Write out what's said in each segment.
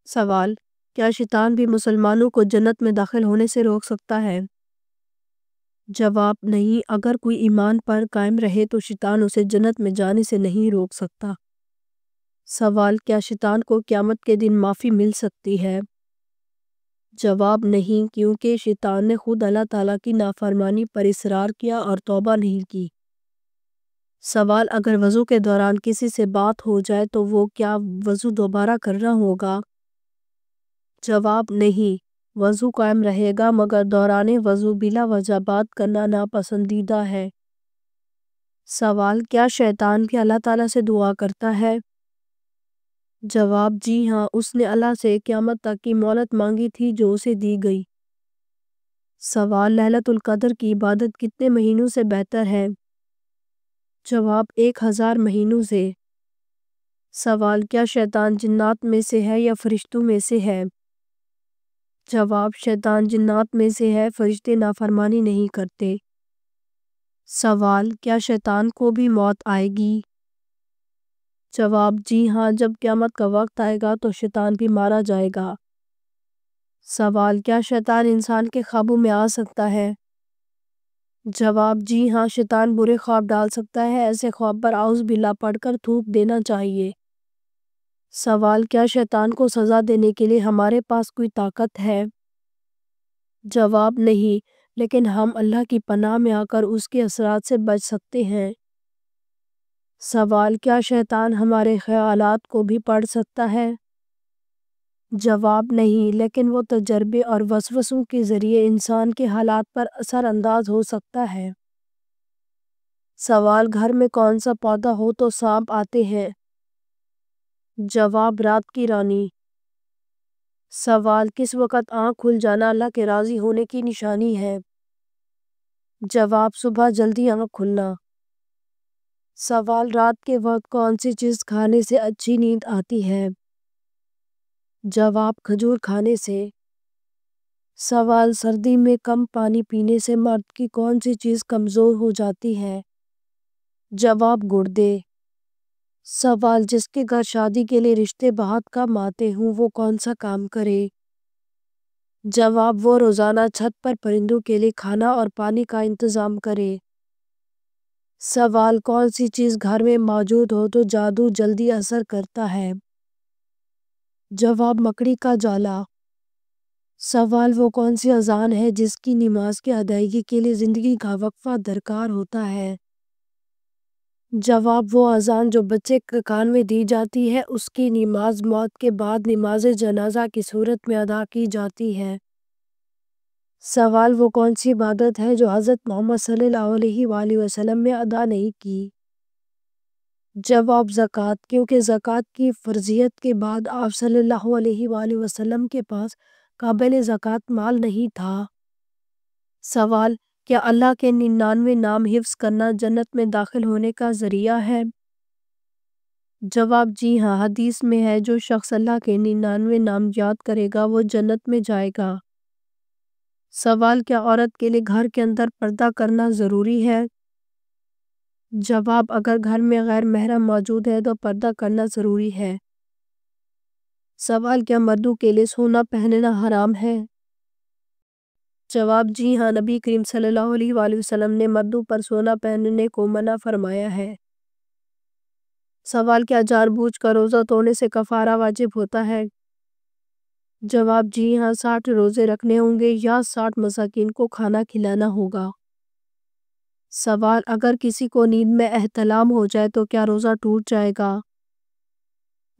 سوال: کیا شیطان بھی مسلمانوں کو جنت میں داخل ہونے سے روک سکتا ہے؟ جواب: نہیں، اگر کوئی ایمان پر قائم رہے تو شیطان اسے جنت میں جانے سے نہیں روک سکتا۔ سوال: کیا شیطان کو قیامت کے دن معافی مل سکتی ہے؟ جواب: نہیں، کیونکہ شیطان نے خود اللہ تعالیٰ کی نافرمانی پر اصرار کیا اور توبہ نہیں کی۔ سوال: اگر وضو کے دوران کسی سے بات ہو جائے تو وہ کیا وضو دوبارہ کرنا ہوگا؟ جواب: نہیں، وضو قائم رہے گا، مگر دوران وضو بلا وجہ بات کرنا ناپسندیدہ ہے۔ سوال: کیا شیطان بھی اللہ تعالیٰ سے دعا کرتا ہے؟ جواب: جی ہاں، اس نے اللہ سے قیامت تک کی مہلت مانگی تھی جو اسے دی گئی۔ سوال: لیلۃ القدر کی عبادت کتنے مہینوں سے بہتر ہے؟ جواب: 1000 مہینوں سے۔ سوال: کیا شیطان جنات میں سے ہے یا فرشتوں میں سے ہے؟ جواب: شیطان جنات میں سے ہے، فرشتے نافرمانی نہیں کرتے۔ سوال: کیا شیطان کو بھی موت آئے گی؟ جواب: جی ہاں، جب قیامت کا وقت آئے گا تو شیطان بھی مارا جائے گا۔ سوال: کیا شیطان انسان کے خوابوں میں آ سکتا ہے؟ جواب: جی ہاں، شیطان برے خواب ڈال سکتا ہے، ایسے خواب پر اعوذ باللہ پڑھ کر تھوک دینا چاہیے۔ سوال: کیا شیطان کو سزا دینے کے لیے ہمارے پاس کوئی طاقت ہے؟ جواب: نہیں، لیکن ہم اللہ کی پناہ میں آ کر اس کے اثرات سے بچ سکتے ہیں۔ سوال: کیا شیطان ہمارے خیالات کو بھی پڑھ سکتا ہے؟ جواب: نہیں، لیکن وہ تجربے اور وسوسوں کے ذریعے انسان کے حالات پر اثر انداز ہو سکتا ہے۔ سوال: گھر میں کون سا پودا ہو تو سانپ آتے ہیں؟ جواب: رات کی رانی۔ سوال: کس وقت آنکھ کھل جانا اللہ کے راضی ہونے کی نشانی ہے؟ جواب: صبح جلدی آنکھ کھلنا۔ سوال: رات کے وقت کون سی چیز کھانے سے اچھی نیند آتی ہے؟ جواب: کھجور کھانے سے۔ سوال: سردی میں کم پانی پینے سے مرد کی کون سی چیز کمزور ہو جاتی ہے؟ جواب: گردے۔ سوال: جس کے گھر شادی کے لیے رشتے بہت کم آتے ہوں وہ کون سا کام کرے؟ جواب: وہ روزانہ چھت پر پرندوں کے لیے کھانا اور پانی کا انتظام کرے۔ سوال: کون سی چیز گھر میں موجود ہو تو جادو جلدی اثر کرتا ہے؟ جواب: مکڑی کا جالا۔ سوال: وہ کون سی اذان ہے جس کی نماز کی ادائیگی کے لیے زندگی کا وقفہ درکار ہوتا ہے؟ جواب: وہ اذان جو بچے کے کان میں دی جاتی ہے، اس کی نماز موت کے بعد نماز جنازہ کی صورت میں ادا کی جاتی ہے۔ سوال: وہ کون سی عبادت ہے جو حضرت محمد صلی اللہ علیہ وآلہ وسلم نے ادا نہیں کی؟ جواب: زکوٰۃ، کیونکہ زکوٰۃ کی فرضیت کے بعد آپ صلی اللہ علیہ وآلہ وسلم کے پاس قابل زکوٰۃ مال نہیں تھا۔ سوال: کیا اللہ کے 99 نام حفظ کرنا جنت میں داخل ہونے کا ذریعہ ہے؟ جواب: جی ہاں، حدیث میں ہے جو شخص اللہ کے 99 نام یاد کرے گا وہ جنت میں جائے گا۔ سوال: کیا عورت کے لیے گھر کے اندر پردہ کرنا ضروری ہے؟ جواب: اگر گھر میں غیر محرم موجود ہے تو پردہ کرنا ضروری ہے۔ سوال: کیا مردوں کے لیے سونا پہننا حرام ہے؟ جواب: جی ہاں، نبی کریم صلی اللہ علیہ وآلہ وسلم نے مردوں پر سونا پہننے کو منع فرمایا ہے۔ سوال: کیا جان بوجھ کر روزہ توڑنے سے کفارہ واجب ہوتا ہے؟ جواب: جی ہاں، 60 روزے رکھنے ہوں گے یا 60 مساکین کو کھانا کھلانا ہوگا۔ سوال: اگر کسی کو نیند میں احتلام ہو جائے تو کیا روزہ ٹوٹ جائے گا؟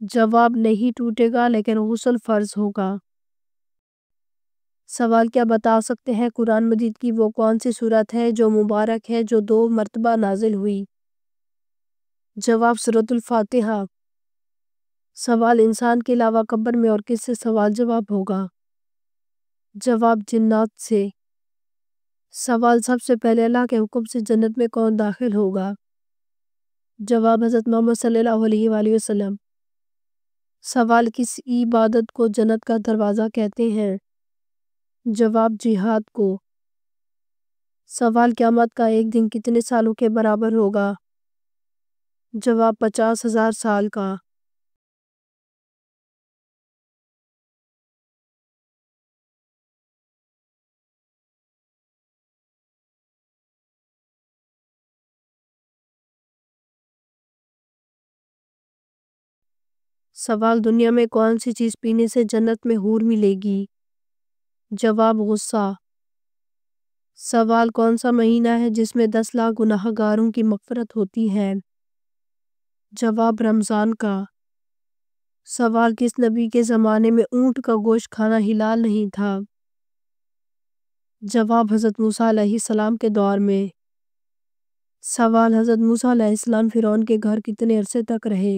جواب: نہیں ٹوٹے گا، لیکن غسل فرض ہوگا۔ سوال: کیا بتا سکتے ہیں قرآن مجید کی وہ کون سی سورت ہے جو مبارک ہے جو 2 مرتبہ نازل ہوئی؟ جواب: سورۃ الفاتحہ۔ سوال: انسان کے علاوہ قبر میں اور کس سے سوال جواب ہوگا؟ جواب: جنات سے۔ سوال: سب سے پہلے اللہ کے حکم سے جنت میں کون داخل ہوگا؟ جواب: حضرت محمد صلی اللہ علیہ وآلہ وسلم۔ سوال: کس عبادت کو جنت کا دروازہ کہتے ہیں؟ جواب: جہاد کو۔ سوال: قیامت کا ایک دن کتنے سالوں کے برابر ہوگا؟ جواب: 50,000 سال کا۔ سوال دنیا میں کون سی چیز پینے سے جنت میں حور ملے گی؟ جواب غصہ۔ سوال کون سا مہینہ ہے جس میں 10 لاکھ گناہ گاروں کی مغفرت ہوتی ہے؟ جواب رمضان کا۔ سوال کس نبی کے زمانے میں اونٹ کا گوشت کھانا حلال نہیں تھا؟ جواب حضرت موسیٰ علیہ السلام کے دور میں۔ سوال حضرت موسیٰ علیہ السلام فرعون کے گھر کتنے عرصے تک رہے؟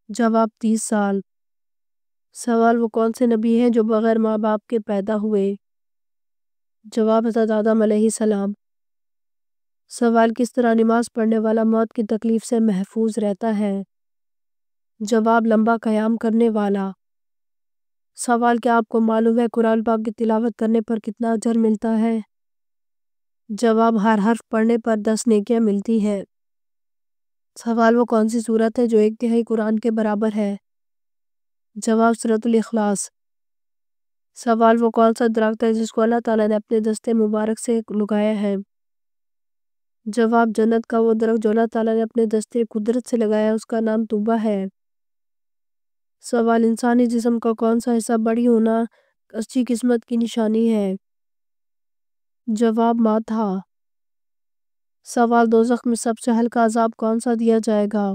جواب 30 سال۔ سوال وہ کون سے نبی ہیں جو بغیر ماں باپ کے پیدا ہوئے؟ جواب حضرت آدم علیہ السلام۔ سوال کس طرح نماز پڑھنے والا موت کی تکلیف سے محفوظ رہتا ہے؟ جواب لمبا قیام کرنے والا۔ سوال کیا آپ کو معلوم ہے قرآن پاک کی تلاوت کرنے پر کتنا اجر ملتا ہے؟ جواب ہر حرف پڑھنے پر 10 نیکیاں ملتی ہے۔ سوال وہ کون سی سورت ہے جو 1/3 قرآن کے برابر ہے؟ جواب سورۃ الاخلاص۔ سوال وہ کون سا درخت ہے جس کو اللہ تعالیٰ نے اپنے دستے مبارک سے لگایا ہے؟ جواب جنت کا وہ درخت جو اللہ تعالیٰ نے اپنے دستے قدرت سے لگایا اس کا نام طوبہ ہے۔ سوال انسانی جسم کا کون سا حصہ بڑی ہونا اچھی قسمت کی نشانی ہے؟ جواب ماتھا۔ سوال دوزخ میں سب سے ہلکا عذاب کون سا دیا جائے گا؟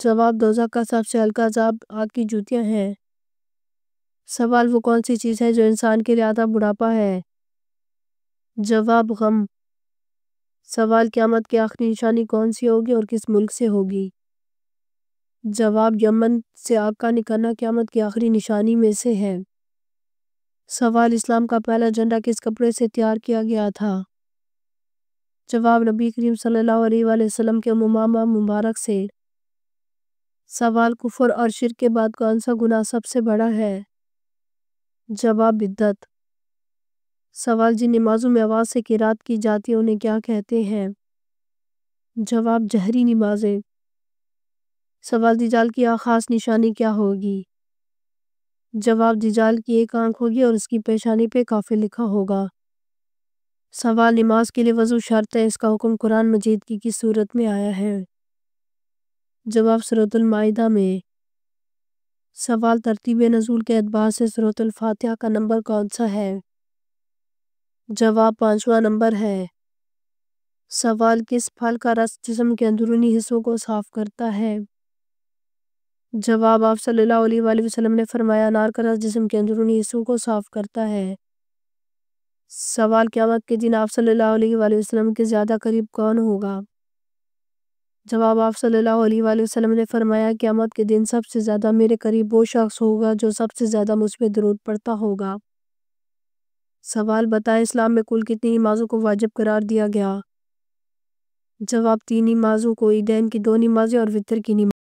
جواب دوزخ کا سب سے ہلکا عذاب آگ کی جوتیاں ہیں۔ سوال وہ کون سی چیز ہے جو انسان کے لیے آدھا بڑھاپا ہے؟ جواب غم۔ سوال قیامت کی آخری نشانی کون سی ہوگی اور کس ملک سے ہوگی؟ جواب یمن سے آگ کا نکلنا قیامت کی آخری نشانی میں سے ہے۔ سوال اسلام کا پہلا جھنڈا کس کپڑے سے تیار کیا گیا تھا؟ جواب نبی کریم صلی اللہ علیہ وآلہ وسلم کے امامہ مبارک سے۔ سوال کفر اور شرک کے بعد کون سا گناہ سب سے بڑا ہے؟ جواب بدعت۔ سوال جن نمازوں میں آواز سے قرات کی جاتی ہے انہیں کیا کہتے ہیں؟ جواب جہری نمازیں۔ سوال دجال کی خاص نشانی کیا ہوگی؟ جواب دجال کی ایک آنکھ ہوگی اور اس کی پیشانی پہ کافر لکھا ہوگا۔ سوال نماز کے لیے وضو شرط ہے، اس کا حکم قرآن مجید کی کس صورت میں آیا ہے؟ جواب سورۃ المائدہ میں۔ سوال ترتیب نزول کے اعتبار سے سورۃ الفاتحہ کا نمبر کون سا ہے؟ جواب 5واں نمبر ہے۔ سوال کس پھل کا رس جسم کے اندرونی حصوں کو صاف کرتا ہے؟ جواب آپ صلی اللہ علیہ وآلہ وسلم نے فرمایا انار کا رس جسم کے اندرونی حصوں کو صاف کرتا ہے۔ سوال قیامت کے دن آپ صلی اللہ علیہ وآلہ وسلم کے زیادہ قریب کون ہوگا؟ جواب آپ صلی اللہ علیہ وآلہ وسلم نے فرمایا قیامت کے دن سب سے زیادہ میرے قریب وہ شخص ہوگا جو سب سے زیادہ مجھ پہ درود پڑھتا ہوگا۔ سوال بتائیں اسلام میں کل کتنی نمازوں کو واجب قرار دیا گیا؟ جواب 3 نمازوں کو، عیدین کی 2 نمازیں اور وتر کی نماز۔